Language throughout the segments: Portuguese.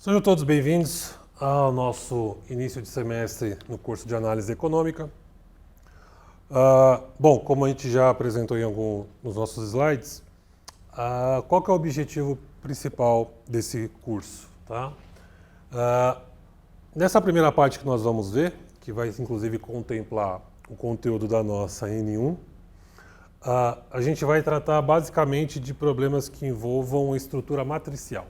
Sejam todos bem-vindos ao nosso início de semestre no curso de Análise Econômica. Bom, como a gente já apresentou em algum nos nossos slides, qual que é o objetivo principal desse curso? Tá? Nessa primeira parte que nós vamos ver, que vai inclusive contemplar o conteúdo da nossa N1, a gente vai tratar basicamente de problemas que envolvam estrutura matricial.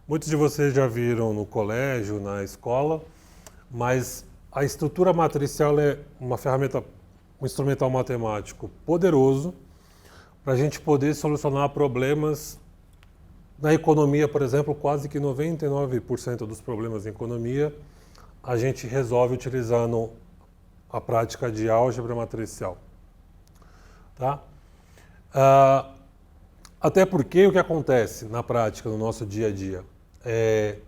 Muitos de vocês já viram no colégio, na escola, mas a estrutura matricial é uma ferramenta, um instrumental matemático poderoso para a gente poder solucionar problemas na economia, por exemplo. Quase que 99% dos problemas em economia a gente resolve utilizando a prática de álgebra matricial. Tá? Até porque o que acontece na prática, no nosso dia a dia?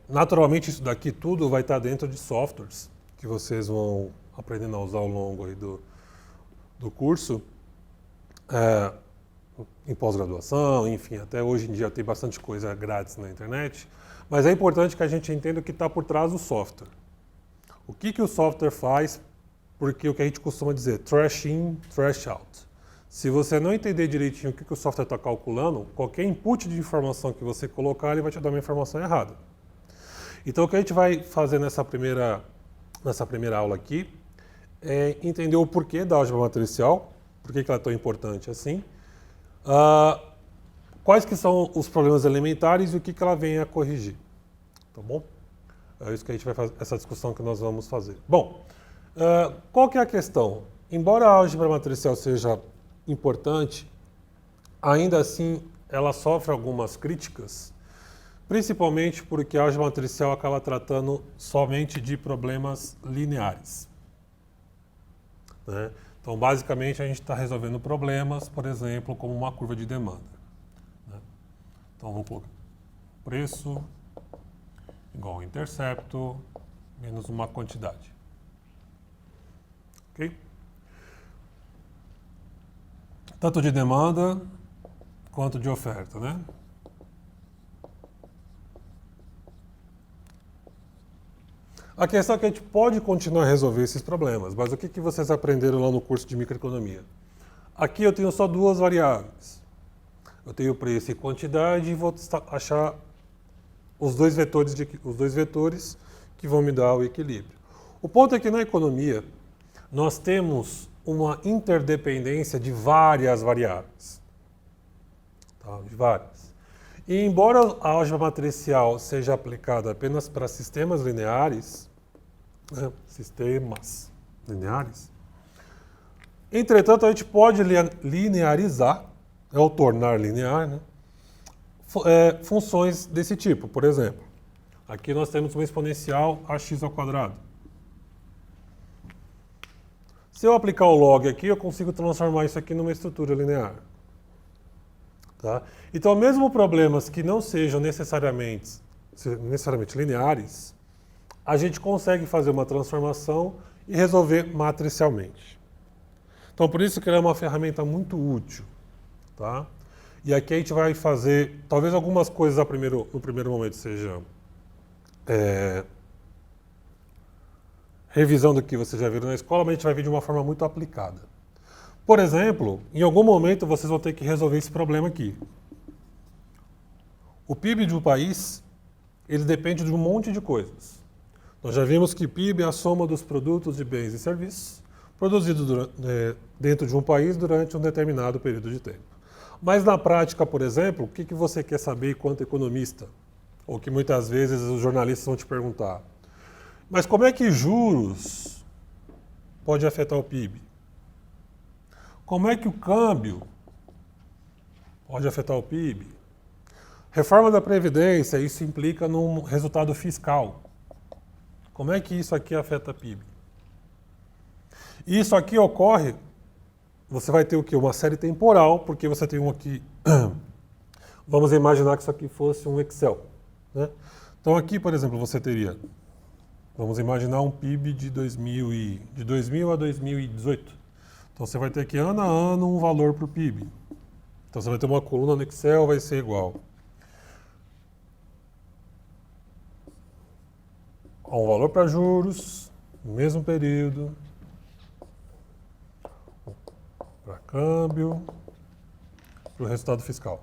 Naturalmente isso daqui tudo vai estar dentro de softwares que vocês vão aprendendo a usar ao longo aí do curso, em pós-graduação, enfim, até hoje em dia tem bastante coisa grátis na internet, mas é importante que a gente entenda o que está por trás do software. O que o software faz, porque o que a gente costuma dizer, trash in, trash out. Se você não entender direitinho o que o software está calculando, qualquer input de informação que você colocar, ele vai te dar uma informação errada. Então, o que a gente vai fazer nessa primeira aula aqui é entender o porquê da álgebra matricial, por que ela é tão importante assim, quais que são os problemas elementares e o que ela vem a corrigir. Tá bom? É isso que a gente vai fazer, essa discussão que nós vamos fazer. Bom, qual que é a questão? Embora a álgebra matricial seja importante, ainda assim ela sofre algumas críticas, principalmente porque a álgebra matricial acaba tratando somente de problemas lineares. Né? Então, basicamente, a gente está resolvendo problemas, por exemplo, como uma curva de demanda. Né? Então, vamos colocar preço igual ao intercepto menos uma quantidade. Ok? Tanto de demanda quanto de oferta, né? A questão é que a gente pode continuar a resolver esses problemas, mas o que vocês aprenderam lá no curso de microeconomia? Aqui eu tenho só duas variáveis. Eu tenho preço e quantidade e vou achar os dois vetores que vão me dar o equilíbrio. O ponto é que na economia nós temos uma interdependência de várias variáveis. Tá? De várias. E embora a álgebra matricial seja aplicada apenas para sistemas lineares, né? Entretanto, a gente pode linearizar, ou tornar linear, né? Funções desse tipo. Por exemplo, aqui nós temos uma exponencial ax ao quadrado. Se eu aplicar o log aqui, eu consigo transformar isso aqui numa estrutura linear. Tá? Então, mesmo problemas que não sejam necessariamente lineares, a gente consegue fazer uma transformação e resolver matricialmente. Então, por isso que ela é uma ferramenta muito útil. Tá? E aqui a gente vai fazer, talvez algumas coisas no primeiro momento sejam revisão do que vocês já viram na escola, mas a gente vai ver de uma forma muito aplicada. Por exemplo, em algum momento vocês vão ter que resolver esse problema aqui. O PIB de um país, ele depende de um monte de coisas. Nós já vimos que PIB é a soma dos produtos de bens e serviços produzidos dentro de um país durante um determinado período de tempo. Mas na prática, por exemplo, o que você quer saber enquanto economista? Ou que muitas vezes os jornalistas vão te perguntar. Mas como é que juros pode afetar o PIB? Como é que o câmbio pode afetar o PIB? Reforma da Previdência, isso implica num resultado fiscal. Como é que isso aqui afeta o PIB? Isso aqui ocorre, você vai ter o quê? Uma série temporal, porque você tem um aqui, vamos imaginar que isso aqui fosse um Excel. Né? Então aqui, por exemplo, você teria, vamos imaginar um PIB de 2000 a 2018. Então você vai ter aqui ano a ano um valor para o PIB. Então você vai ter uma coluna no Excel, vai ser igual há um valor para juros, no mesmo período, para câmbio, para o resultado fiscal.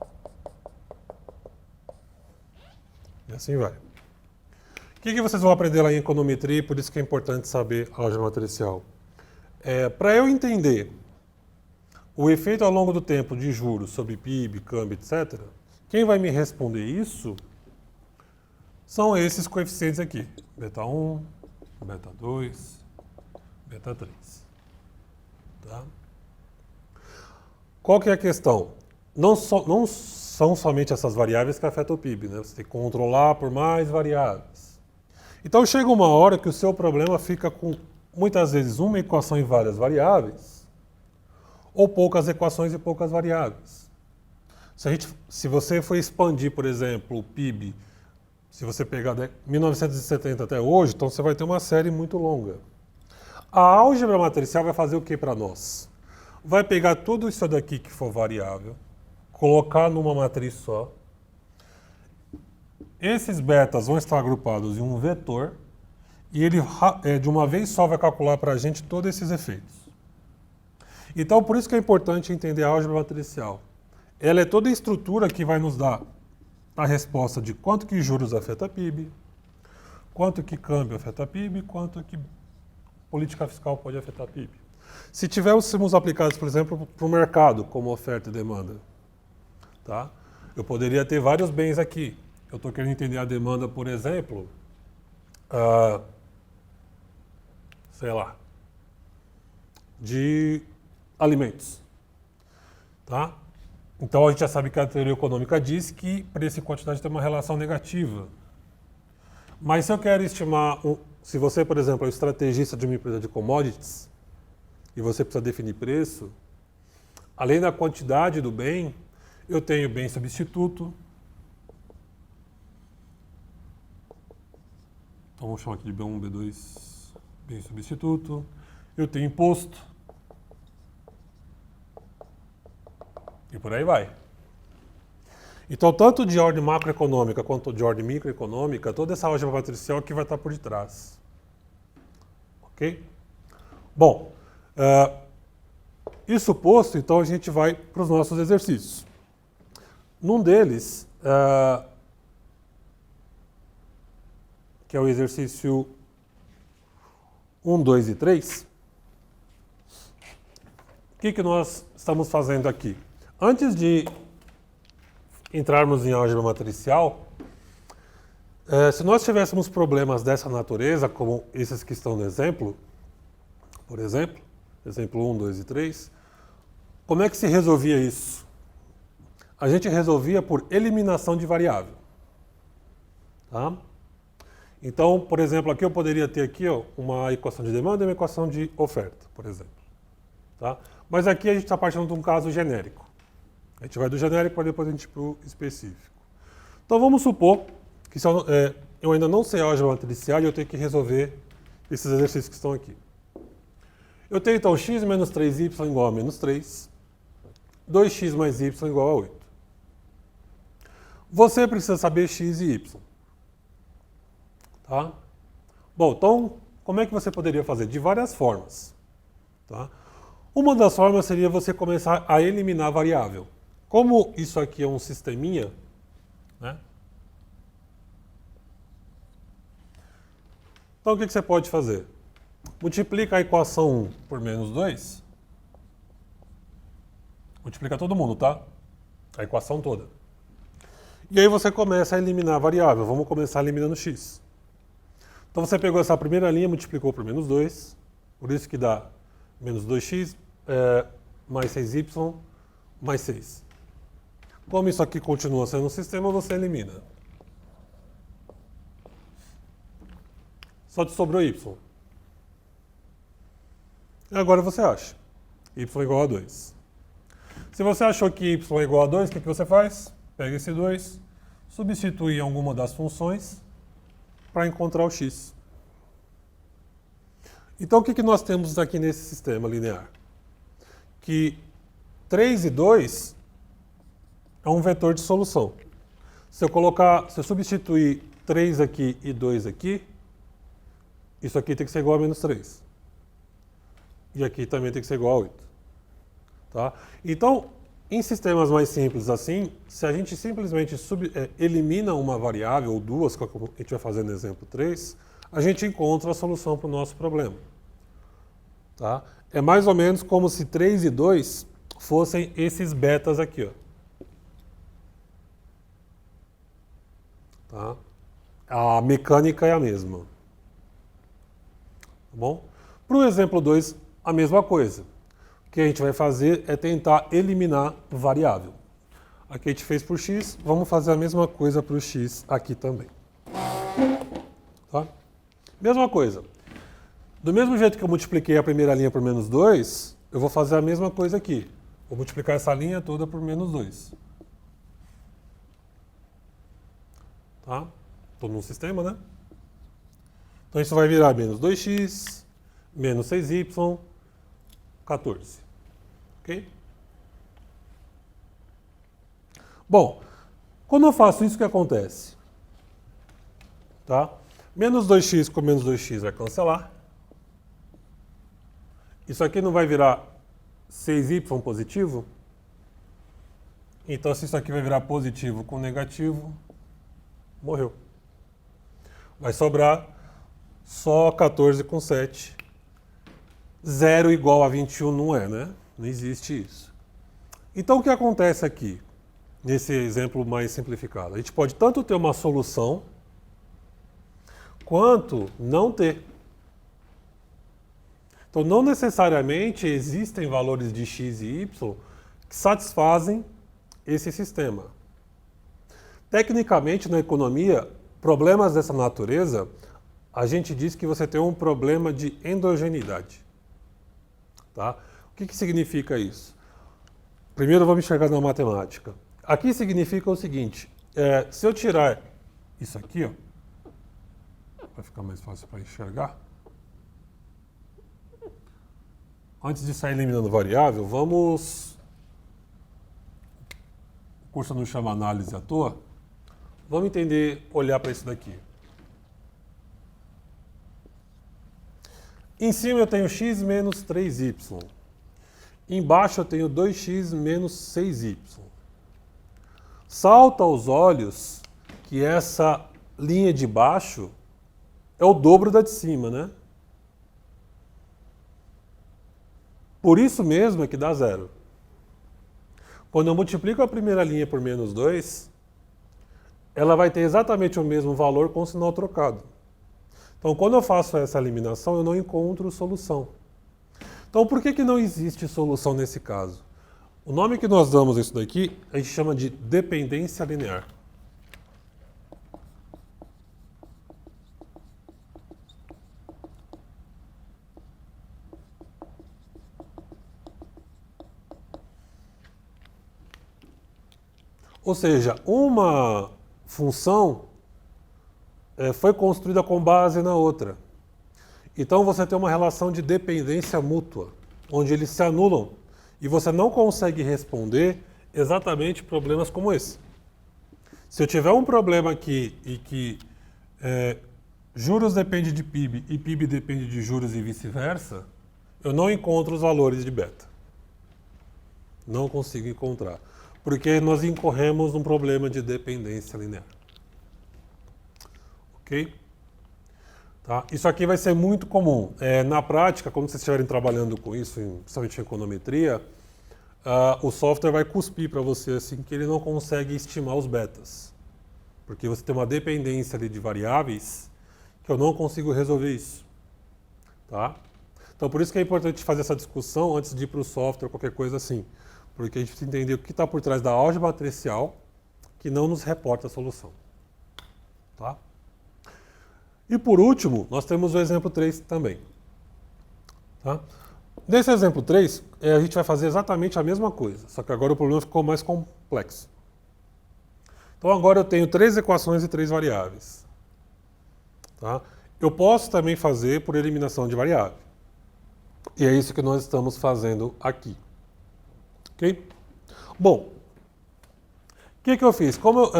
E assim vai. O que vocês vão aprender lá em econometria e por isso que é importante saber álgebra matricial? Para eu entender o efeito ao longo do tempo de juros sobre PIB, câmbio, etc., quem vai me responder isso são esses coeficientes aqui. Beta 1, beta 2, beta 3. Tá? Qual que é a questão? Não são somente essas variáveis que afetam o PIB, né? Você tem que controlar por mais variáveis. Então chega uma hora que o seu problema fica com, muitas vezes, uma equação e várias variáveis, ou poucas equações e poucas variáveis. Se você for expandir, por exemplo, o PIB, se você pegar de 1970 até hoje, então você vai ter uma série muito longa. A álgebra matricial vai fazer o que para nós? Vai pegar tudo isso daqui que for variável, colocar numa matriz só. Esses betas vão estar agrupados em um vetor e ele, de uma vez só, vai calcular para a gente todos esses efeitos. Então, por isso que é importante entender a álgebra matricial. Ela é toda a estrutura que vai nos dar a resposta de quanto que juros afeta PIB, quanto que câmbio afeta PIB, quanto que política fiscal pode afetar PIB. Se tivéssemos aplicados, por exemplo, para o mercado, como oferta e demanda, tá? Eu poderia ter vários bens aqui. Eu estou querendo entender a demanda, por exemplo, sei lá, de alimentos. Tá? Então a gente já sabe que a teoria econômica diz que preço e quantidade tem uma relação negativa. Mas se eu quero estimar, se você, por exemplo, é um estrategista de uma empresa de commodities, e você precisa definir preço, além da quantidade do bem, eu tenho bem substituto. Então vamos chamar aqui de B1, B2, bem substituto. Eu tenho imposto. E por aí vai. Então, tanto de ordem macroeconômica quanto de ordem microeconômica, toda essa álgebra matricial aqui vai estar por detrás. Ok? Bom, isso posto, então a gente vai para os nossos exercícios. Num deles, que é o exercício 1, 2 e 3, o que nós estamos fazendo aqui? Antes de entrarmos em álgebra matricial, se nós tivéssemos problemas dessa natureza, como esses que estão no exemplo, por exemplo, exemplo 1, 2 e 3, como é que se resolvia isso? A gente resolvia por eliminação de variável. Tá? Então, por exemplo, aqui eu poderia ter aqui, ó, uma equação de demanda e uma equação de oferta, por exemplo. Tá? Mas aqui a gente está partindo de um caso genérico. A gente vai do genérico para depois a gente ir para o específico. Então vamos supor que eu ainda não sei a álgebra matricial e eu tenho que resolver esses exercícios que estão aqui. Eu tenho então x menos 3y igual a menos 3, 2x mais y igual a 8. Você precisa saber x e y. Tá? Bom, então, como é que você poderia fazer? De várias formas. Tá? Uma das formas seria você começar a eliminar a variável. Como isso aqui é um sisteminha, né? Então o que você pode fazer? Multiplica a equação 1 por menos 2. Multiplica todo mundo, tá? A equação toda. E aí você começa a eliminar a variável. Vamos começar eliminando x. Então você pegou essa primeira linha, multiplicou por menos 2. Por isso que dá menos 2x mais 6y mais 6. Como isso aqui continua sendo um sistema, você elimina. Só te sobrou y. E agora você acha y igual a 2. Se você achou que y é igual a 2, o que você faz? Pega esse 2, substitui em alguma das funções para encontrar o x. Então o que nós temos aqui nesse sistema linear? Que 3 e 2 é um vetor de solução. Se eu substituir 3 aqui e 2 aqui, isso aqui tem que ser igual a menos 3. E aqui também tem que ser igual a 8. Tá? Então, em sistemas mais simples assim, se a gente simplesmente elimina uma variável ou duas, que a gente vai fazer no exemplo 3, a gente encontra a solução para o nosso problema. Tá? É mais ou menos como se 3 e 2 fossem esses betas aqui. Ó. Tá? A mecânica é a mesma. Tá bom? Para o exemplo 2, a mesma coisa. O que a gente vai fazer é tentar eliminar variável. Aqui a gente fez por x, vamos fazer a mesma coisa para o x aqui também. Tá? Mesma coisa. Do mesmo jeito que eu multipliquei a primeira linha por menos 2, eu vou fazer a mesma coisa aqui. Vou multiplicar essa linha toda por menos 2. Tá? Estou num sistema, né? Então isso vai virar menos 2x, menos 6y, 14. Ok? Bom, quando eu faço isso, o que acontece? Tá? Menos 2x com menos 2x vai cancelar. Isso aqui não vai virar 6y positivo? Então, se isso aqui vai virar positivo com negativo, morreu. Vai sobrar só 14 com 7. 0 igual a 21 não é, né? Não existe isso. Então, o que acontece aqui, nesse exemplo mais simplificado? A gente pode tanto ter uma solução, quanto não ter. Então, não necessariamente existem valores de x e y que satisfazem esse sistema. Tecnicamente, na economia, problemas dessa natureza, a gente diz que você tem um problema de endogeneidade. Tá? O que significa isso? Primeiro, vamos enxergar na matemática. Aqui significa o seguinte, se eu tirar isso aqui, ó, vai ficar mais fácil para enxergar. Antes de sair eliminando variável, vamos... O curso não chama análise à toa. Vamos entender, olhar para isso daqui. Em cima eu tenho x menos 3y. Embaixo eu tenho 2x menos 6y. Salta aos olhos que essa linha de baixo é o dobro da de cima, né? Por isso mesmo é que dá 0. Quando eu multiplico a primeira linha por menos 2, ela vai ter exatamente o mesmo valor com o sinal trocado. Então, quando eu faço essa eliminação, eu não encontro solução. Então, por que não existe solução nesse caso? O nome que nós damos a isso daqui, a gente chama de dependência linear. Ou seja, uma função foi construída com base na outra. Então você tem uma relação de dependência mútua, onde eles se anulam e você não consegue responder exatamente problemas como esse. Se eu tiver um problema aqui e que juros depende de PIB e PIB depende de juros e vice-versa, eu não encontro os valores de beta. Não consigo encontrar. Porque nós incorremos num problema de dependência linear. Ok? Tá? Isso aqui vai ser muito comum. Na prática, quando vocês estiverem trabalhando com isso, principalmente em econometria, o software vai cuspir para você assim que ele não consegue estimar os betas. Porque você tem uma dependência ali de variáveis que eu não consigo resolver isso. Tá? Então, por isso que é importante fazer essa discussão antes de ir para o software, qualquer coisa assim. Porque a gente precisa entender o que está por trás da álgebra matricial que não nos reporta a solução. Tá? E por último, nós temos o exemplo 3 também. Tá? Nesse exemplo 3, a gente vai fazer exatamente a mesma coisa, só que agora o problema ficou mais complexo. Então agora eu tenho 3 equações e 3 variáveis. Tá? Eu posso também fazer por eliminação de variável. E é isso que nós estamos fazendo aqui. Ok? Bom, o que eu fiz? Como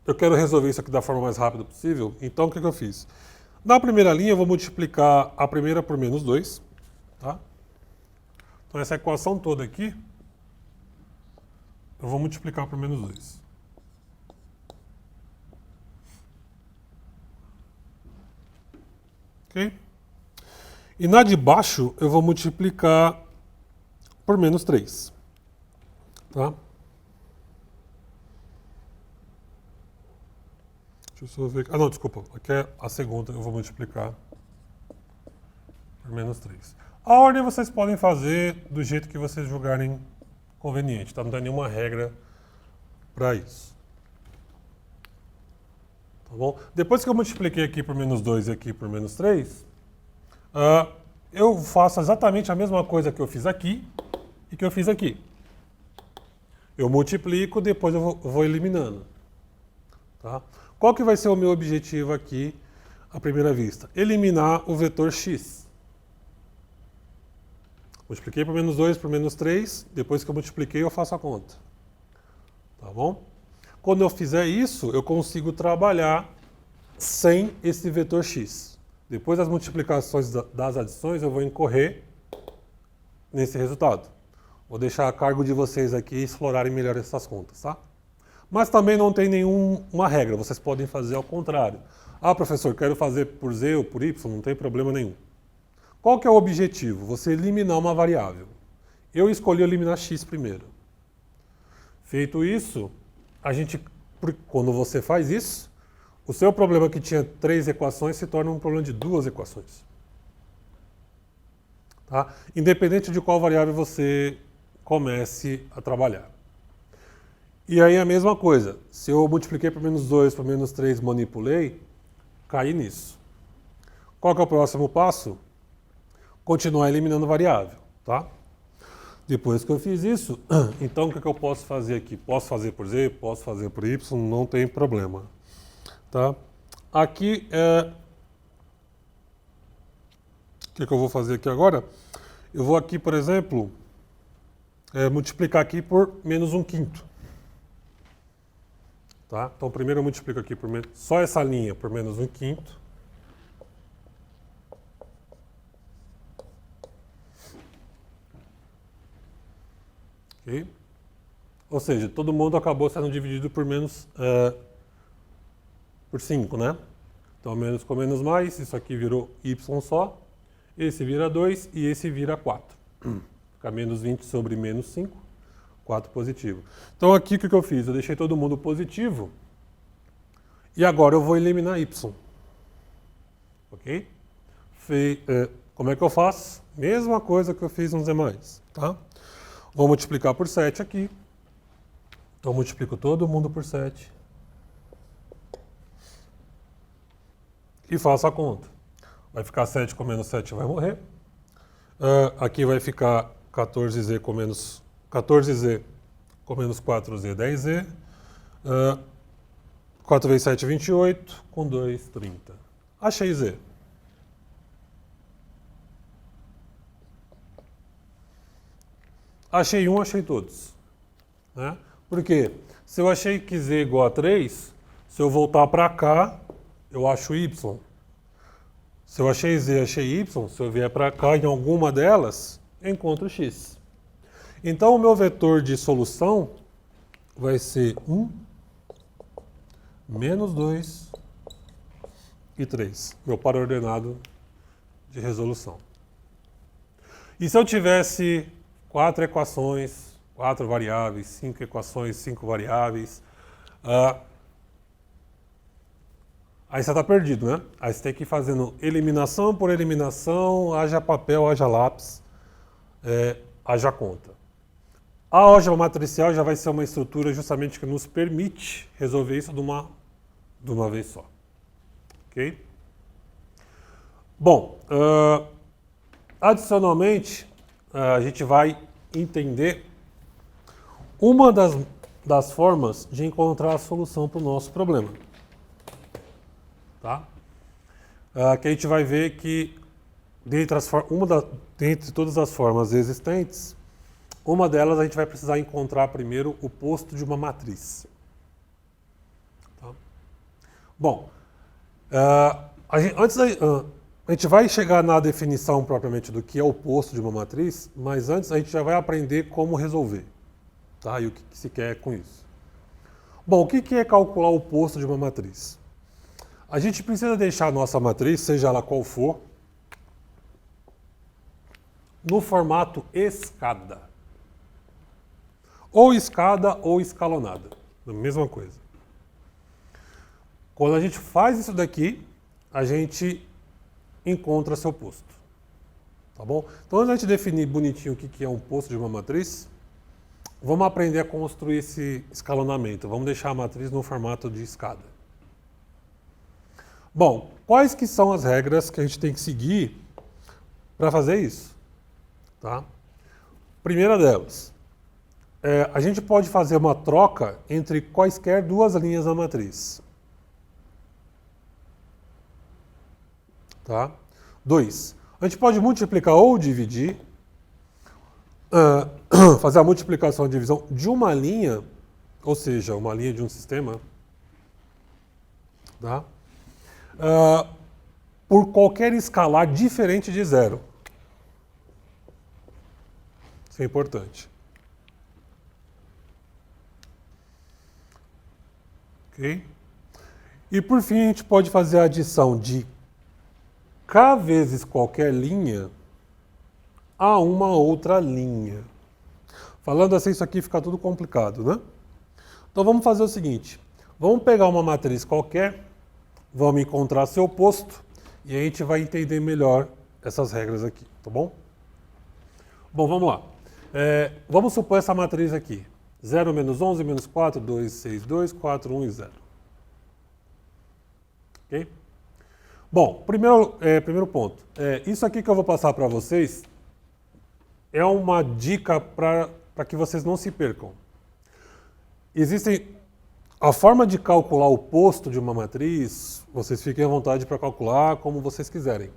eu quero resolver isso aqui da forma mais rápida possível, então o que eu fiz? Na primeira linha, eu vou multiplicar a primeira por menos 2. Tá? Então, essa equação toda aqui, eu vou multiplicar por menos 2. Ok? E na de baixo, eu vou multiplicar por menos 3. Tá? Deixa eu só ver. Ah, não, desculpa. Aqui é a segunda, eu vou multiplicar por menos 3. A ordem vocês podem fazer do jeito que vocês julgarem conveniente, tá? Não tem nenhuma regra para isso. Tá bom? Depois que eu multipliquei aqui por menos 2 e aqui por menos 3, eu faço exatamente a mesma coisa que eu fiz aqui e que eu fiz aqui. Eu multiplico, depois eu vou eliminando. Tá? Qual que vai ser o meu objetivo aqui, à primeira vista? Eliminar o vetor x. Multipliquei por menos 2 por menos 3, depois que eu multipliquei eu faço a conta. Tá bom? Quando eu fizer isso, eu consigo trabalhar sem esse vetor x. Depois das multiplicações das adições, eu vou incorrer nesse resultado. Vou deixar a cargo de vocês aqui explorarem melhor essas contas, tá? Mas também não tem nenhuma regra, vocês podem fazer ao contrário. Ah, professor, quero fazer por z ou por y, não tem problema nenhum. Qual que é o objetivo? Você eliminar uma variável. Eu escolhi eliminar x primeiro. Feito isso, quando você faz isso, o seu problema que tinha 3 equações se torna um problema de 2 equações. Tá? Independente de qual variável você comece a trabalhar. E aí a mesma coisa. Se eu multipliquei por menos 2 por menos 3, manipulei, caí nisso. Qual que é o próximo passo? Continuar eliminando variável, tá? Depois que eu fiz isso, então o que eu posso fazer aqui? Posso fazer por z, posso fazer por y, não tem problema, tá? Aqui o que eu vou fazer aqui agora? Eu vou aqui, por exemplo, multiplicar aqui por menos 1/5. Tá? Então primeiro eu multiplico aqui por só essa linha por menos 1/5. Okay? Ou seja, todo mundo acabou sendo dividido por menos por 5, né? Então menos com menos mais, isso aqui virou y só, esse vira 2 e esse vira 4. Fica menos 20 sobre menos 5, 4 positivo. Então aqui o que eu fiz? Eu deixei todo mundo positivo e agora eu vou eliminar y. Ok? Como é que eu faço? Mesma coisa que eu fiz nos demais, tá? Vou multiplicar por 7 aqui. Então multiplico todo mundo por 7. E faço a conta. Vai ficar 7 com menos 7 vai morrer. Aqui vai ficar 14z com menos 14z com menos 4z, 10z. 4 vezes 7, 28. Com 2, 30. Achei z. Achei um, achei todos. Né? Por quê? Se eu achei que z é igual a 3, se eu voltar para cá, eu acho y. Se eu achei z, achei y, se eu vier para cá em alguma delas, eu encontro x. Então o meu vetor de solução vai ser 1, menos 2 e 3. Meu par ordenado de resolução. E se eu tivesse 4 equações, 4 variáveis, 5 equações, 5 variáveis, aí você está perdido, né? Aí você tem que ir fazendo eliminação por eliminação, haja papel, haja lápis, haja conta. A álgebra matricial já vai ser uma estrutura justamente que nos permite resolver isso de uma vez só. Ok? Bom, adicionalmente, a gente vai entender uma das formas de encontrar a solução para o nosso problema. Tá? Que a gente vai ver que, dentre todas as formas existentes, uma delas a gente vai precisar encontrar primeiro o posto de uma matriz. Tá? Bom, A gente vai chegar na definição propriamente do que é o oposto de uma matriz, mas antes a gente já vai aprender como resolver, tá? E o que se quer com isso. Bom, o que é calcular o oposto de uma matriz? A gente precisa deixar a nossa matriz, seja ela qual for, no formato escada. Ou escada ou escalonada, a mesma coisa. Quando a gente faz isso daqui, a gente encontra seu posto. Tá bom? Então, antes de a gente definir bonitinho o que é um posto de uma matriz, vamos aprender a construir esse escalonamento. Vamos deixar a matriz no formato de escada. Bom, quais que são as regras que a gente tem que seguir para fazer isso? Tá? Primeira delas, a gente pode fazer uma troca entre quaisquer duas linhas da matriz. Tá? 2. A gente pode multiplicar ou dividir, fazer a multiplicação e divisão de uma linha, ou seja, uma linha de um sistema, tá? Por qualquer escalar diferente de zero. Isso é importante. Ok? E por fim, a gente pode fazer a adição de K vezes qualquer linha a uma outra linha. Falando assim, isso aqui fica tudo complicado, né? Então vamos fazer o seguinte. Vamos pegar uma matriz qualquer, vamos encontrar seu oposto e a gente vai entender melhor essas regras aqui, tá bom? Bom, vamos lá. Vamos supor essa matriz aqui. 0, menos 11, menos 4, 2, 6, 2, 4, 1 e 0. Ok? Bom, primeiro ponto. Isso aqui que eu vou passar para vocês é uma dica para que vocês não se percam. A forma de calcular o posto de uma matriz, vocês fiquem à vontade para calcular como vocês quiserem.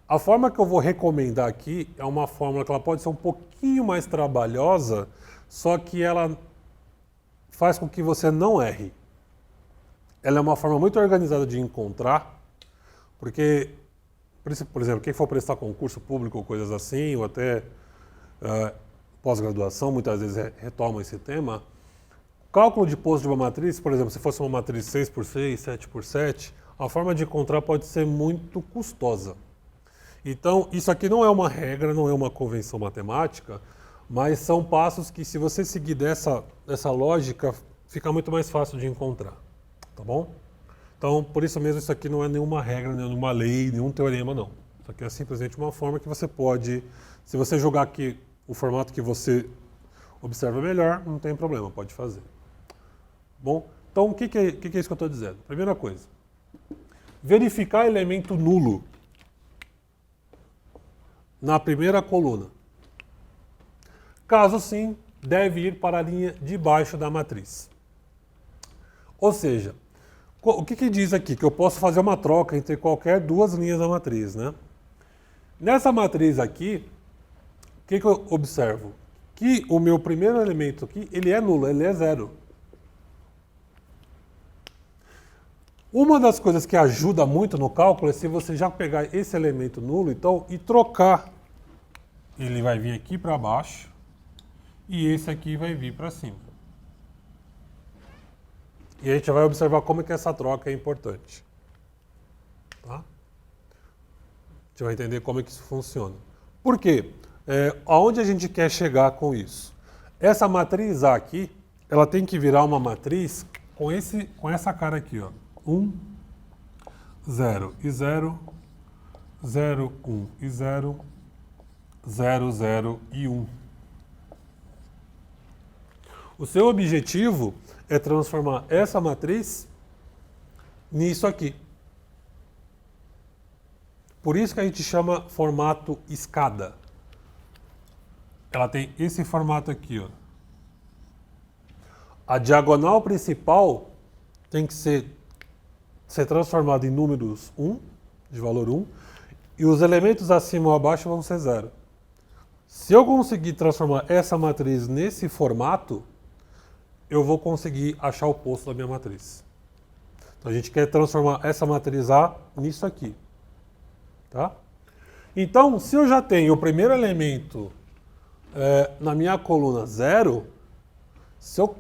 A forma que eu vou recomendar aqui é uma fórmula que ela pode ser um pouquinho mais trabalhosa, só que ela faz com que você não erre. Ela é uma forma muito organizada de encontrar, porque, por exemplo, quem for prestar concurso público ou coisas assim, ou até pós-graduação, muitas vezes retoma esse tema. O cálculo de posto de uma matriz, por exemplo, se fosse uma matriz 6x6, 7x7, a forma de encontrar pode ser muito custosa. Então, isso aqui não é uma regra, não é uma convenção matemática, mas são passos que, se você seguir dessa lógica, fica muito mais fácil de encontrar. Tá bom? Então, por isso mesmo, isso aqui não é nenhuma regra, nenhuma lei, nenhum teorema, não. Isso aqui é simplesmente uma forma que você pode, se você jogar aqui o formato que você observa melhor, não tem problema, pode fazer. Bom, então o que é isso que eu estou dizendo? Primeira coisa, verificar elemento nulo na primeira coluna. Caso sim, deve ir para a linha de baixo da matriz. Ou seja, o que diz aqui? Que eu posso fazer uma troca entre qualquer duas linhas da matriz, né? Nessa matriz aqui, o que eu observo? Que o meu primeiro elemento aqui, ele é nulo, ele é zero. Uma das coisas que ajuda muito no cálculo é se você já pegar esse elemento nulo, então, e trocar. Ele vai vir aqui para baixo e esse aqui vai vir para cima. E a gente vai observar como é que essa troca é importante. Tá? A gente vai entender como é que isso funciona. Por quê? Aonde a gente quer chegar com isso? Essa matriz A aqui, ela tem que virar uma matriz com essa cara aqui, ó. 1, 0 e 0, 0, 1 e 0, 0, 0 e 1. O seu objetivo é transformar essa matriz nisso aqui. Por isso que a gente chama formato escada. Ela tem esse formato aqui, ó. A diagonal principal tem que ser transformada em números 1, de valor 1, e os elementos acima ou abaixo vão ser 0. Se eu conseguir transformar essa matriz nesse formato, eu vou conseguir achar o posto da minha matriz. Então a gente quer transformar essa matriz A nisso aqui. Tá? Então, se eu já tenho o primeiro elemento na minha coluna 0, se eu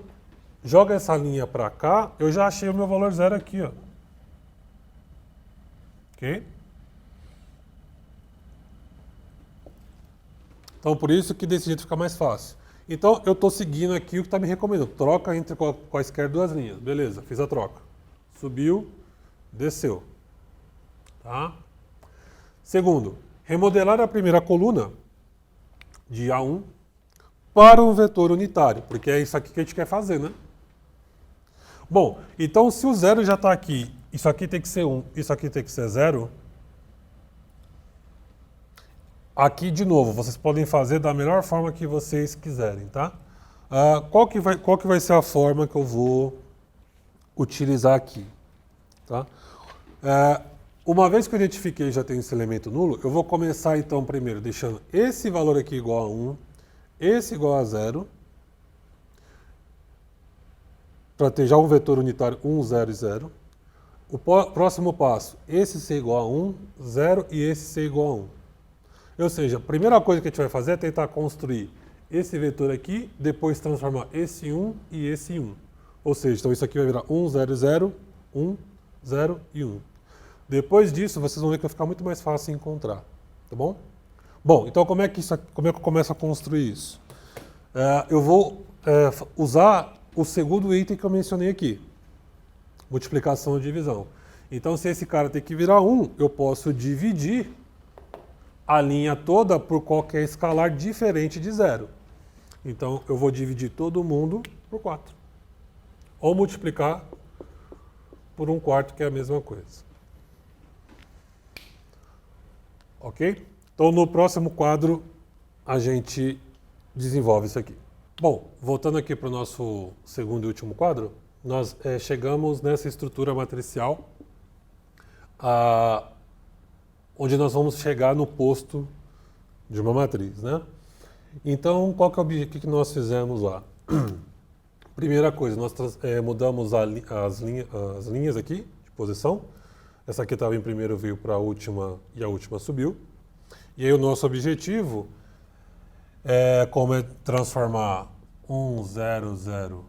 jogo essa linha para cá, eu já achei o meu valor 0 aqui, ó. Ok? Então, por isso que desse jeito fica mais fácil. Então, eu estou seguindo aqui o que está me recomendando. Troca entre quaisquer duas linhas. Beleza, fiz a troca. Subiu, desceu. Tá? Segundo, remodelar a primeira coluna de A1 para um vetor unitário, porque é isso aqui que a gente quer fazer, né? Bom, então se o 0 já está aqui, isso aqui tem que ser 1, isso aqui tem que ser 0. Aqui, de novo, vocês podem fazer da melhor forma que vocês quiserem, tá? Qual que vai ser a forma que eu vou utilizar aqui? Tá? Uma vez que eu identifiquei já tem esse elemento nulo, eu vou começar então primeiro deixando esse valor aqui igual a 1, esse igual a 0, para ter já um vetor unitário 1, 0 e 0. O próximo passo, esse ser igual a 1, 0 e esse ser igual a 1. Ou seja, a primeira coisa que a gente vai fazer é tentar construir esse vetor aqui, depois transformar esse 1 e esse em 1. Ou seja, então isso aqui vai virar 1, 0, 0, 1, 0 e 1. Depois disso, vocês vão ver que vai ficar muito mais fácil encontrar. Tá bom? Bom, então como é que eu começo a construir isso? Eu vou usar o segundo item que eu mencionei aqui. Multiplicação e divisão. Então, se esse cara tem que virar 1, eu posso dividir a linha toda por qualquer escalar diferente de 0. Então, eu vou dividir todo mundo por 4. Ou multiplicar por 1/4, que é a mesma coisa. Ok? Então, no próximo quadro, a gente desenvolve isso aqui. Bom, voltando aqui para o nosso segundo e último quadro, nós chegamos nessa estrutura matricial, onde nós vamos chegar no posto de uma matriz, né? Então, qual que é o objetivo que nós fizemos lá? Primeira coisa, nós mudamos as linhas aqui de posição. Essa aqui estava em primeiro, veio para a última e a última subiu. E aí o nosso objetivo é transformar 1, 0, 0,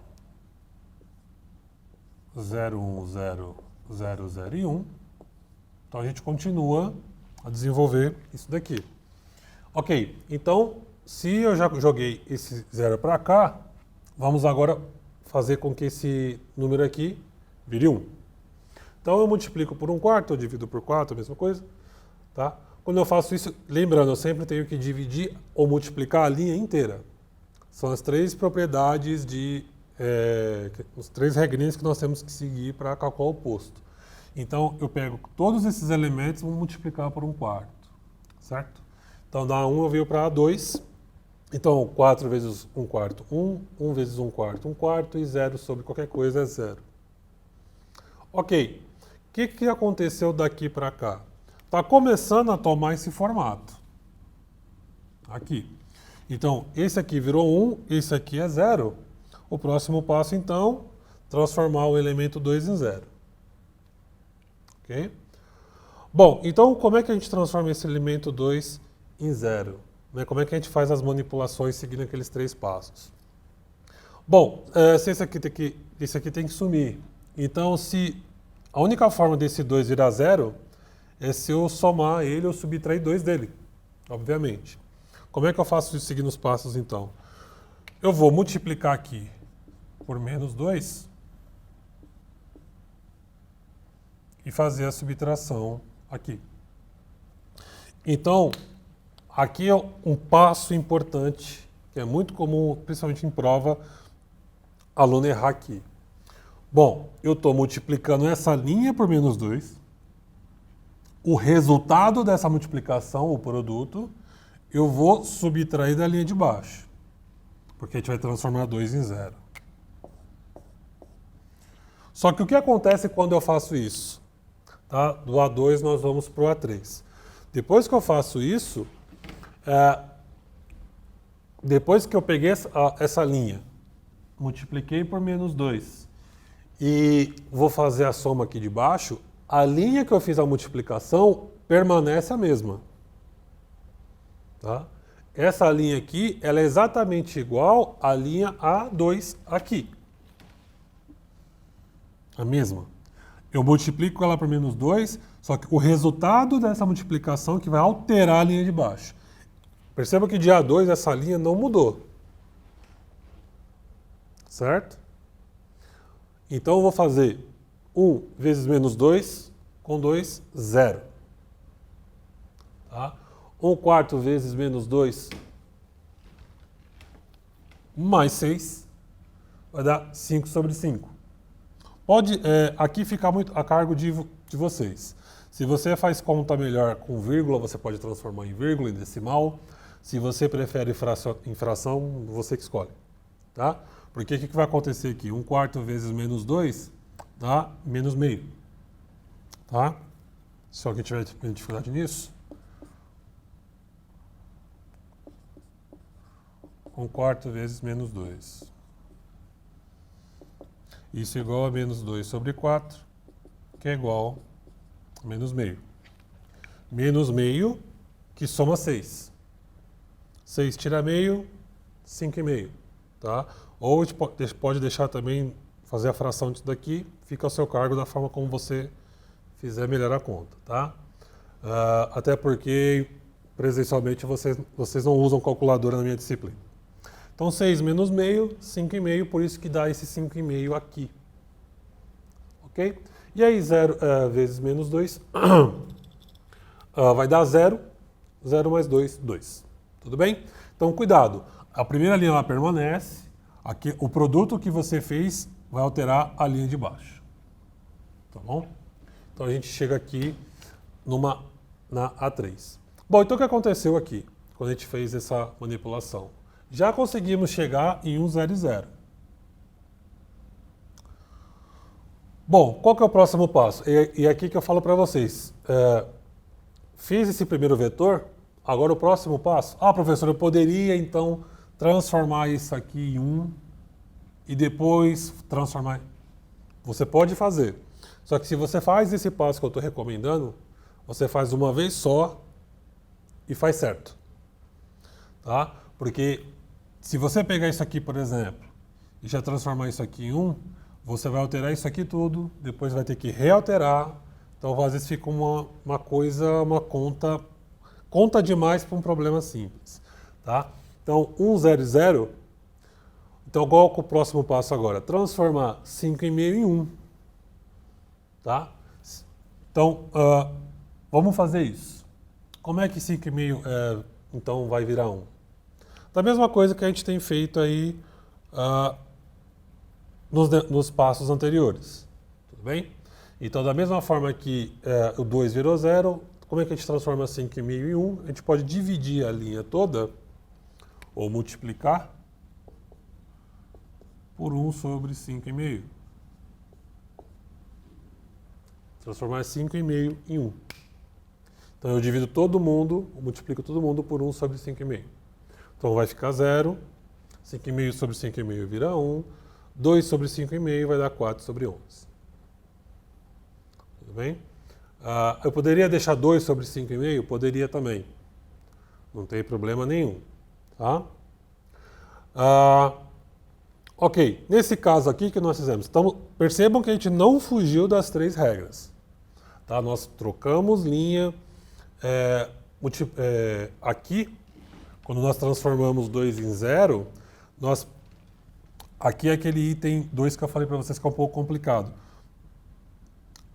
0, 1, 0, 0, 0 e 1. Então a gente continua a desenvolver isso daqui. Ok, então se eu já joguei esse 0 para cá, vamos agora fazer com que esse número aqui vire 1. Então eu multiplico por 1/4, eu divido por 4, a mesma coisa. Tá? Quando eu faço isso, lembrando, eu sempre tenho que dividir ou multiplicar a linha inteira. São as três propriedades os três regrinhas que nós temos que seguir para calcular o posto. Então eu pego todos esses elementos e vou multiplicar por 1/4. Certo? Então da 1 eu venho para A2. Então 4 vezes 1/4, 1. 1 vezes 1/4, 1/4. E 0 sobre qualquer coisa é 0. Ok. O que aconteceu daqui para cá? Está começando a tomar esse formato. Aqui. Então, esse aqui virou 1, esse aqui é 0. O próximo passo, então, transformar o elemento 2 em 0. Ok? Bom, então como é que a gente transforma esse elemento 2 em 0? Como é que a gente faz as manipulações seguindo aqueles 3 passos? Bom, se esse aqui tem que sumir. Então, se a única forma desse 2 virar 0 é se eu somar ele ou subtrair 2 dele, obviamente. Como é que eu faço isso seguindo os passos, então? Eu vou multiplicar aqui por menos 2 e fazer a subtração aqui. Então, aqui é um passo importante, que é muito comum, principalmente em prova, aluno errar aqui. Bom, eu estou multiplicando essa linha por menos 2. O resultado dessa multiplicação, o produto, eu vou subtrair da linha de baixo. Porque a gente vai transformar 2 em 0. Só que o que acontece quando eu faço isso? Tá? Do A2 nós vamos para o A3. Depois que eu faço isso, depois que eu peguei essa linha, multipliquei por menos 2 e vou fazer a soma aqui de baixo, a linha que eu fiz a multiplicação permanece a mesma. Tá? Essa linha aqui, ela é exatamente igual à linha A2 aqui. A mesma. Eu multiplico ela por menos 2, só que o resultado dessa multiplicação que vai alterar a linha de baixo. Perceba que de A2 essa linha não mudou. Certo? Então eu vou fazer 1 vezes menos 2 com 2, 0. Tá? 1 quarto vezes menos 2 mais 6 vai dar 5 sobre 5. Pode aqui ficar muito a cargo de vocês. Se você faz conta melhor com vírgula, você pode transformar em vírgula, em decimal. Se você prefere em fração, você que escolhe. Tá? Porque o que vai acontecer aqui? 1 quarto vezes menos 2 dá menos meio. Tá? Se alguém tiver dificuldade nisso. 1 quarto vezes menos 2. Isso é igual a menos 2 sobre 4, que é igual a menos meio. Menos meio, que soma 6. 6 tira meio, 5,5. Tá? Ou a gente pode deixar também, fazer a fração disso daqui, fica ao seu cargo da forma como você fizer melhor a conta. Tá? Até porque, presencialmente, vocês não usam calculadora na minha disciplina. Então, 6 menos meio, 5,5, por isso que dá esse 5,5 aqui. Ok? E aí, 0 vezes menos 2 vai dar 0. 0 mais 2, 2. Tudo bem? Então, cuidado. A primeira linha ela permanece. Aqui, o produto que você fez vai alterar a linha de baixo. Tá bom? Então, a gente chega aqui na A3. Bom, então o que aconteceu aqui, quando a gente fez essa manipulação? Já conseguimos chegar em 1, 0 e 0. Bom, qual que é o próximo passo? E aqui que eu falo para vocês. Fiz esse primeiro vetor, agora o próximo passo. Professor, eu poderia então transformar isso aqui em 1 e depois transformar. Você pode fazer. Só que se você faz esse passo que eu estou recomendando, você faz uma vez só e faz certo. Tá? Porque se você pegar isso aqui, por exemplo, e já transformar isso aqui em 1, você vai alterar isso aqui tudo, depois vai ter que realterar. Então, às vezes fica uma conta demais para um problema simples. Tá? Então, 1, 0 e 0. Então, qual é o próximo passo agora? Transformar 5,5 em 1. Tá? Então, vamos fazer isso. Como é que 5,5 então vai virar 1? Da mesma coisa que a gente tem feito aí nos passos anteriores. Tudo bem? Então, da mesma forma que o 2 virou 0, como é que a gente transforma 5,5 em 1? A gente pode dividir a linha toda, ou multiplicar, por 1 sobre 5,5. Transformar 5,5 em 1. Então, eu divido todo mundo, multiplico todo mundo por 1 sobre 5,5. Então, vai ficar 0. 5,5 sobre 5,5 vira 1. 2 sobre 5,5 vai dar 4 sobre 11. Tudo bem? Eu poderia deixar 2 sobre 5,5? Poderia também. Não tem problema nenhum. Tá? Ok, nesse caso aqui que nós fizemos, percebam que a gente não fugiu das 3 regras. Tá? Nós trocamos linha. Aqui, quando nós transformamos 2 em 0, aqui é aquele item 2 que eu falei para vocês que é um pouco complicado.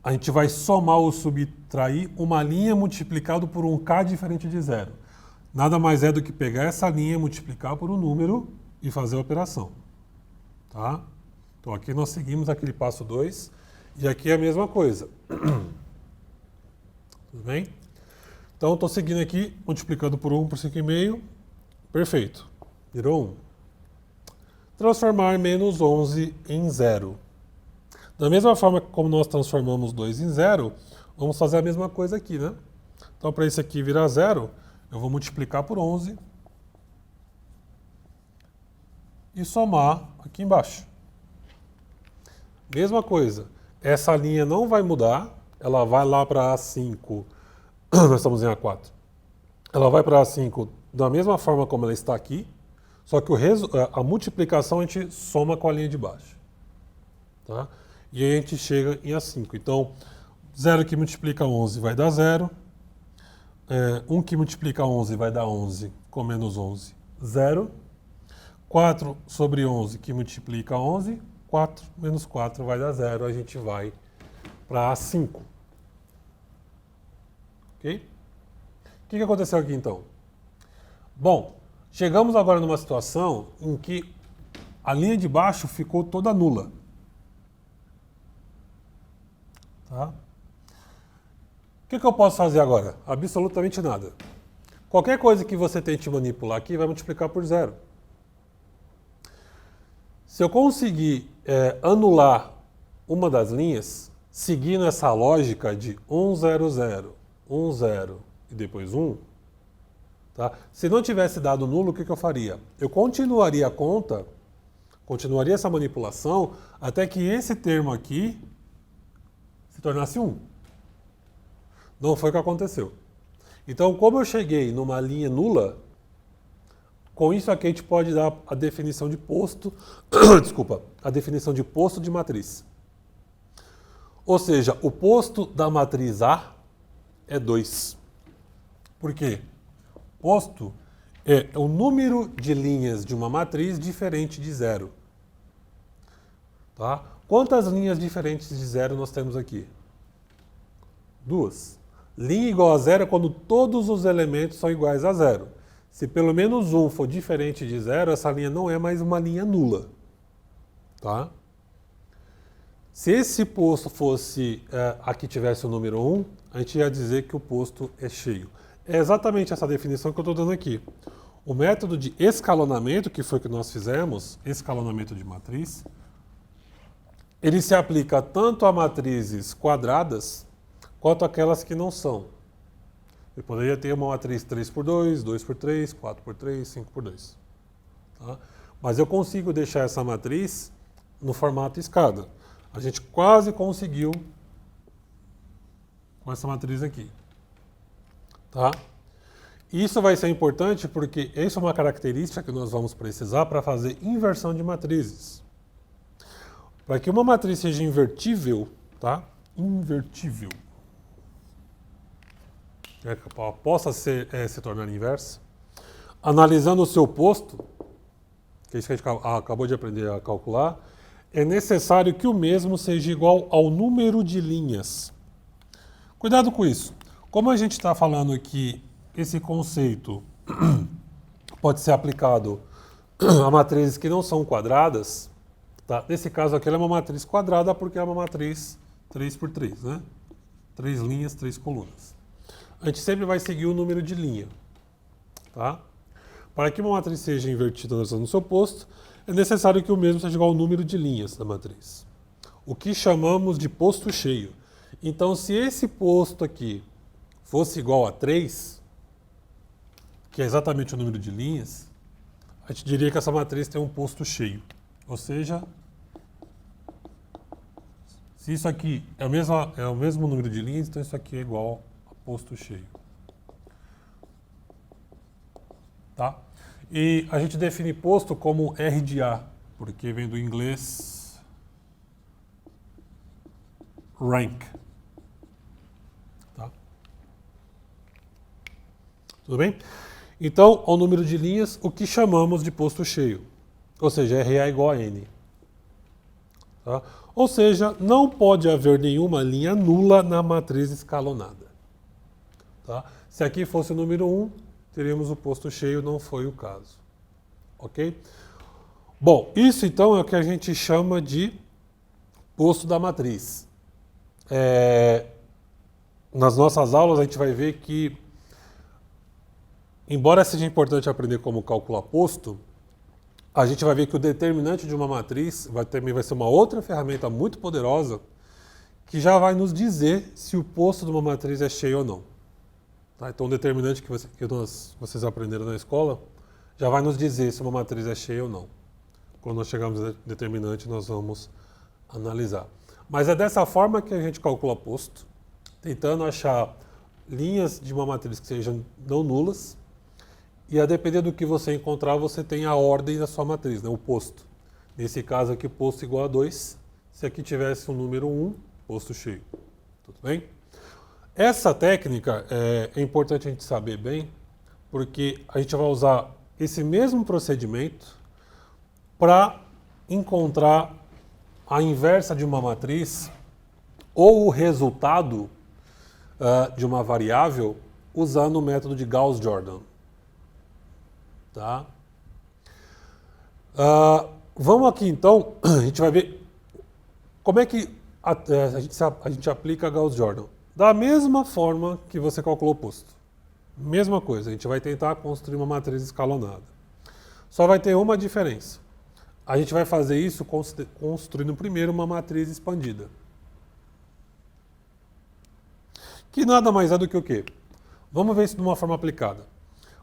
A gente vai somar ou subtrair uma linha multiplicado por um k diferente de 0. Nada mais é do que pegar essa linha, multiplicar por um número e fazer a operação. Tá? Então aqui nós seguimos aquele passo 2 e aqui é a mesma coisa. Tudo bem? Então estou seguindo aqui, multiplicando por 1 por 5,5. Perfeito. Virou 1. Transformar menos 11 em 0. Da mesma forma como nós transformamos 2 em 0, vamos fazer a mesma coisa aqui, né? Então, para isso aqui virar 0, eu vou multiplicar por 11 e somar aqui embaixo. Mesma coisa, essa linha não vai mudar, ela vai lá para A5, nós estamos em A4, ela vai para A5 da mesma forma como ela está aqui, só que a multiplicação a gente soma com a linha de baixo. Tá? E aí a gente chega em A5. Então, 0 que multiplica 11 vai dar 0. 1 que multiplica 11 vai dar 11 com menos 11, 0. 4 sobre 11 que multiplica 11, 4 menos 4 vai dar 0. A gente vai para A5. Ok? O que aconteceu aqui então? Bom, chegamos agora numa situação em que a linha de baixo ficou toda nula. Tá? O que eu posso fazer agora? Absolutamente nada. Qualquer coisa que você tente manipular aqui vai multiplicar por 0. Se eu conseguir anular uma das linhas, seguindo essa lógica de 1, 0, 0, 1, 0 e depois 1, tá? Se não tivesse dado nulo, o que eu faria? Eu continuaria a conta, continuaria essa manipulação, até que esse termo aqui se tornasse 1. Não foi o que aconteceu. Então, como eu cheguei numa linha nula, com isso aqui a gente pode dar a definição de posto, desculpa, a definição de posto de matriz. Ou seja, o posto da matriz A é 2. Por quê? Posto é o número de linhas de uma matriz diferente de 0. Tá? Quantas linhas diferentes de 0 nós temos aqui? 2. Linha igual a 0 é quando todos os elementos são iguais a 0. Se pelo menos um for diferente de 0, essa linha não é mais uma linha nula. Tá? Se esse posto fosse, aqui tivesse o número 1, a gente ia dizer que o posto é cheio. É exatamente essa definição que eu estou dando aqui. O método de escalonamento, que foi o que nós fizemos, escalonamento de matriz, ele se aplica tanto a matrizes quadradas, quanto aquelas que não são. Eu poderia ter uma matriz 3x2, 2x3, 4x3, 5x2. Tá? Mas eu consigo deixar essa matriz no formato escada. A gente quase conseguiu com essa matriz aqui. Tá? Isso vai ser importante porque essa é uma característica que nós vamos precisar para fazer inversão de matrizes. Para que uma matriz seja invertível, tá? Invertível. Possa se tornar inversa, analisando o seu posto, que é isso que a gente acabou de aprender a calcular, é necessário que o mesmo seja igual ao número de linhas. Cuidado com isso. Como a gente está falando aqui, esse conceito pode ser aplicado a matrizes que não são quadradas, tá? Nesse caso aqui ela é uma matriz quadrada porque é uma matriz 3x3, né? 3 linhas, 3 colunas. A gente sempre vai seguir o número de linha. Tá? Para que uma matriz seja invertida no seu posto, é necessário que o mesmo seja igual ao número de linhas da matriz. O que chamamos de posto cheio. Então, se esse posto aqui fosse igual a 3, que é exatamente o número de linhas, a gente diria que essa matriz tem um posto cheio. Ou seja, se isso aqui é o mesmo número de linhas, então isso aqui é igual posto cheio. Tá? E a gente define posto como R de A, porque vem do inglês rank. Tá? Tudo bem? Então, ao número de linhas, o que chamamos de posto cheio. Ou seja, RA igual a N. Tá? Ou seja, não pode haver nenhuma linha nula na matriz escalonada. Tá? Se aqui fosse o número 1, teríamos o posto cheio, não foi o caso. Ok? Bom, isso então é o que a gente chama de posto da matriz. Nas nossas aulas a gente vai ver que, embora seja importante aprender como calcular posto, a gente vai ver que o determinante de uma matriz também vai ser uma outra ferramenta muito poderosa que já vai nos dizer se o posto de uma matriz é cheio ou não. Tá? Então, o determinante que vocês aprenderam na escola já vai nos dizer se uma matriz é cheia ou não. Quando nós chegarmos no determinante, nós vamos analisar. Mas é dessa forma que a gente calcula posto. tentando achar linhas de uma matriz que sejam não nulas, e a depender do que você encontrar, você tem a ordem da sua matriz, né, o posto. Nesse caso aqui, posto igual a 2. Se aqui tivesse um número 1, posto cheio. Tudo bem? Essa técnica é importante a gente saber bem, porque a gente vai usar esse mesmo procedimento para encontrar a inversa de uma matriz ou o resultado de uma variável usando o método de Gauss-Jordan. Tá? Vamos aqui então, a gente vai ver como é que a gente aplica Gauss-Jordan. Da mesma forma que você calculou o posto. Mesma coisa, a gente vai tentar construir uma matriz escalonada. Só vai ter uma diferença. A gente vai fazer isso construindo primeiro uma matriz expandida. Que nada mais é do que o quê? Vamos ver isso de uma forma aplicada.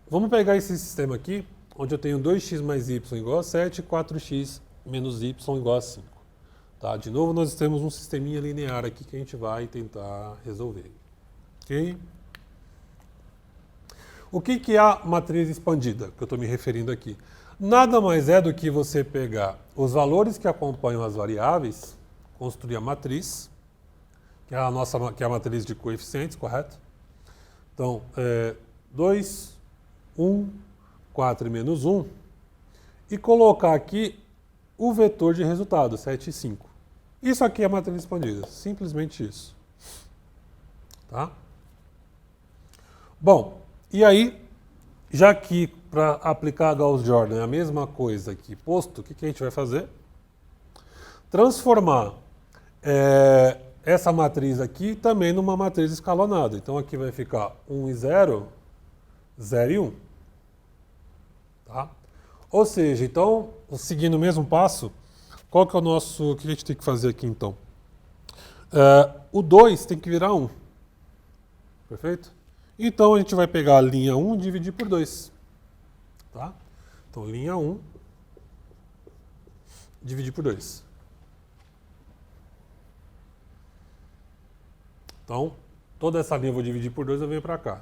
Vamos pegar esse sistema aqui, onde eu tenho 2x mais y igual a 7 e 4x menos y igual a 5. Tá? De novo, nós temos um sisteminha linear aqui que a gente vai tentar resolver. Ok? O que é a matriz expandida, que eu estou me referindo aqui? Nada mais é do que você pegar os valores que acompanham as variáveis, construir a matriz, que é a matriz de coeficientes, correto? Então, 2, 1, 4 e menos 1, e colocar aqui o vetor de resultado, 7 e 5. Isso aqui é a matriz expandida, simplesmente isso. Tá? Bom, e aí, já que para aplicar a Gauss-Jordan é a mesma coisa que posto, o que a gente vai fazer? Transformar essa matriz aqui também numa matriz escalonada. Então aqui vai ficar 1 e 0, 0 e 1. Tá? Ou seja, então, seguindo o mesmo passo, qual que é o que a gente tem que fazer aqui então? O 2 tem que virar 1. Perfeito? Então a gente vai pegar a linha 1 e dividir por 2. Tá? Então linha 1 dividir por 2. Então, toda essa linha eu vou dividir por 2, eu venho para cá.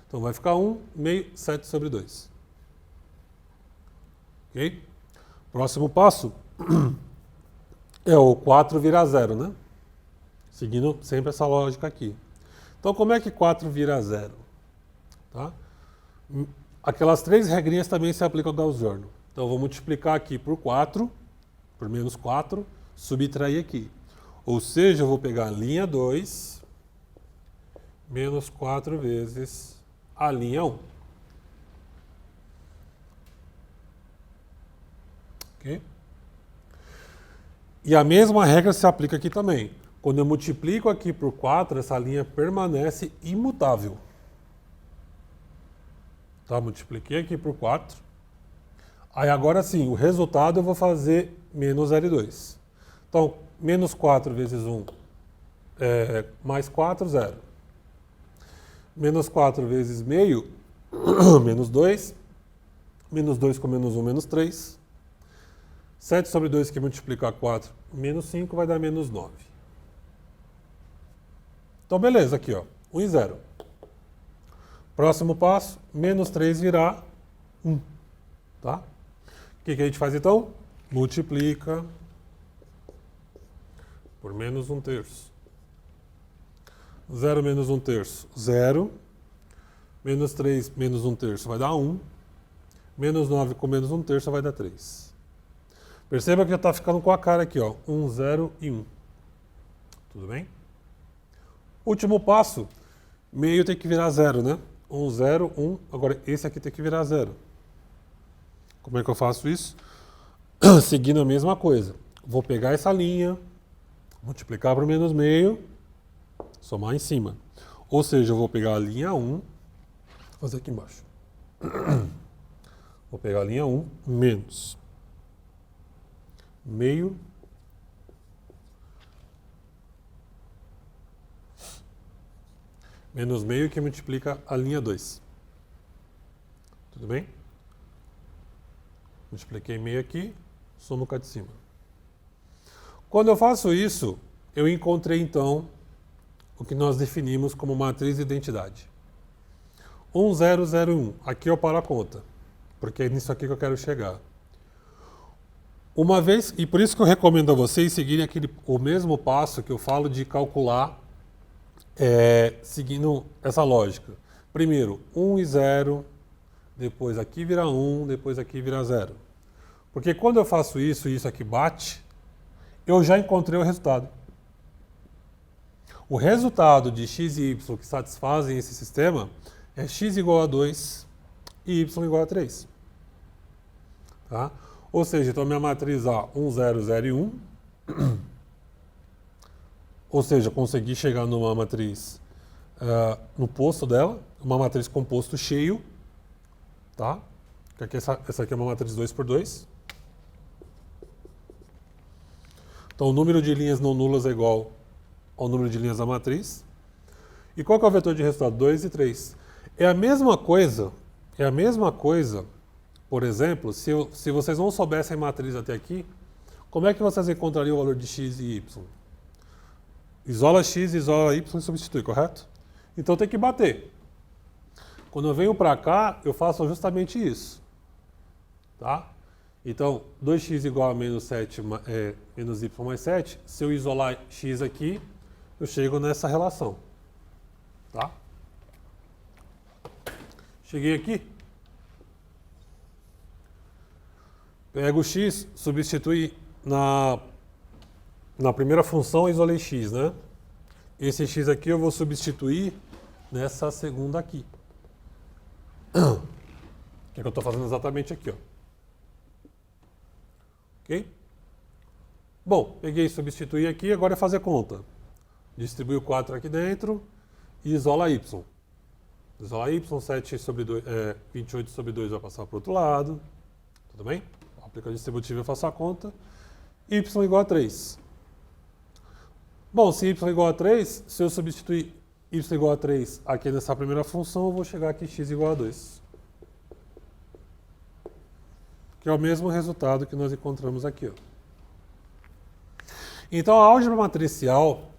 Então vai ficar 1, meio, 7 sobre 2. Ok? Próximo passo é o 4 virar 0, né? Seguindo sempre essa lógica aqui. Então, como é que 4 vira 0? Tá? Aquelas 3 regrinhas também se aplicam ao Gauss-Jordan. Então, eu vou multiplicar aqui por 4, por menos 4, subtrair aqui. Ou seja, eu vou pegar a linha 2 menos 4 vezes a linha 1. Ok? E a mesma regra se aplica aqui também. Quando eu multiplico aqui por 4, essa linha permanece imutável. Tá? Multipliquei aqui por 4. Aí agora sim, o resultado eu vou fazer menos 0,2. Então, menos 4 vezes 1 mais 4, 0. Menos 4 vezes meio, menos 2. Menos 2 com menos 1, menos 3. 7 sobre 2 que multiplicar 4, menos 5, vai dar menos 9. Então, beleza, aqui, ó, 1 e 0. Próximo passo, menos 3 virar 1. Tá? O que a gente faz então? Multiplica por menos 1/3. 0 menos 1/3, 0. Menos 3 menos 1/3 vai dar 1. Menos 9 com menos 1/3 vai dar 3. Perceba que já está ficando com a cara aqui, ó, 1, 0 e 1. Tudo bem? Último passo, meio tem que virar 0, né? 1, 0, 1. Agora esse aqui tem que virar 0. Como é que eu faço isso? Seguindo a mesma coisa. Vou pegar essa linha, multiplicar por menos meio, somar em cima. Ou seja, eu vou pegar a linha 1, fazer aqui embaixo. Vou pegar a linha 1 menos meio menos meio que multiplica a linha 2. Tudo bem? Multipliquei meio aqui, somo cá de cima. Quando eu faço isso, eu encontrei então o que nós definimos como matriz de identidade. 1, 0, 0, 1. Aqui eu paro a conta, porque é nisso aqui que eu quero chegar. Uma vez, e por isso que eu recomendo a vocês seguirem o mesmo passo que eu falo de calcular, seguindo essa lógica. Primeiro, 1 e 0, depois aqui vira 1, depois aqui vira 0. Porque quando eu faço isso e isso aqui bate, eu já encontrei o resultado. O resultado de x e y que satisfazem esse sistema é x igual a 2 e y igual a 3. Tá? Ou seja, então minha matriz A, 1, 0, 0 e 1. Ou seja, consegui chegar numa matriz no posto dela, uma matriz composto cheio. Tá? Aqui, essa aqui é uma matriz 2 por 2. Então o número de linhas não nulas é igual ao número de linhas da matriz. E qual que é o vetor de resultado? 2 e 3. É a mesma coisa, por exemplo, se vocês não soubessem matriz até aqui, como é que vocês encontrariam o valor de x e y? Isola x, isola y e substitui, correto? Então tem que bater. Quando eu venho para cá, eu faço justamente isso. Tá? Então, 2x igual a menos 7 menos y mais 7, se eu isolar x aqui, eu chego nessa relação. Tá? Cheguei aqui. Pego o x, substitui na primeira função, isolei x, né? Esse x aqui eu vou substituir nessa segunda aqui. Que é que eu estou fazendo exatamente aqui, ó. Ok? Bom, peguei e substituí aqui, agora é fazer conta. Distribui o 4 aqui dentro e isola y. Isola y, 7 sobre 2, 28 sobre 2 vai passar para o outro lado. Tudo bem? Aplica o distributivo, eu faço a conta. Y igual a 3. Bom, se y igual a 3, se eu substituir y igual a 3 aqui nessa primeira função, eu vou chegar aqui x igual a 2. Que é o mesmo resultado que nós encontramos aqui. Ó. Então, a álgebra matricial,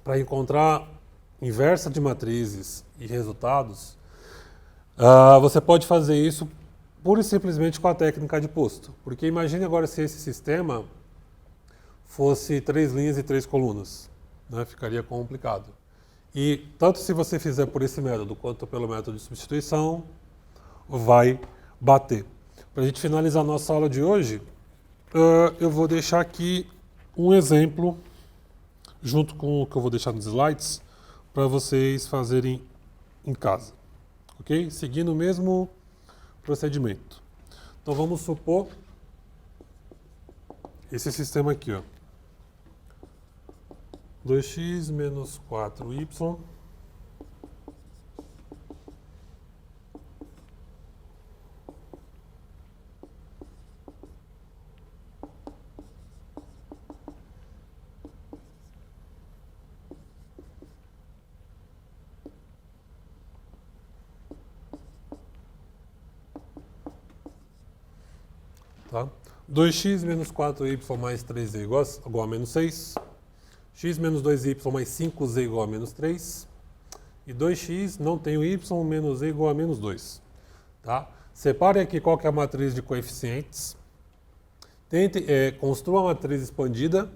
para encontrar inversa de matrizes e resultados, você pode fazer isso pura e simplesmente com a técnica de posto. Porque imagine agora se esse sistema fosse 3 linhas e 3 colunas. Né? Ficaria complicado. E tanto se você fizer por esse método quanto pelo método de substituição, vai bater. Para a gente finalizar a nossa aula de hoje, eu vou deixar aqui um exemplo, junto com o que eu vou deixar nos slides, para vocês fazerem em casa. Ok? Seguindo o mesmo procedimento. Então vamos supor esse sistema aqui, ó. 2x menos 4y tá? 2x menos 4y mais 3z igual a menos 6. X menos 2y mais 5z igual a menos 3. E 2x não tem o y menos z igual a menos 2. Tá? Separe aqui qual que é a matriz de coeficientes. Construa a matriz expandida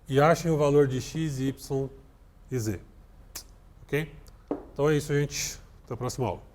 e achem o valor de x, y e z. Ok? Então é isso, gente. Até a próxima aula.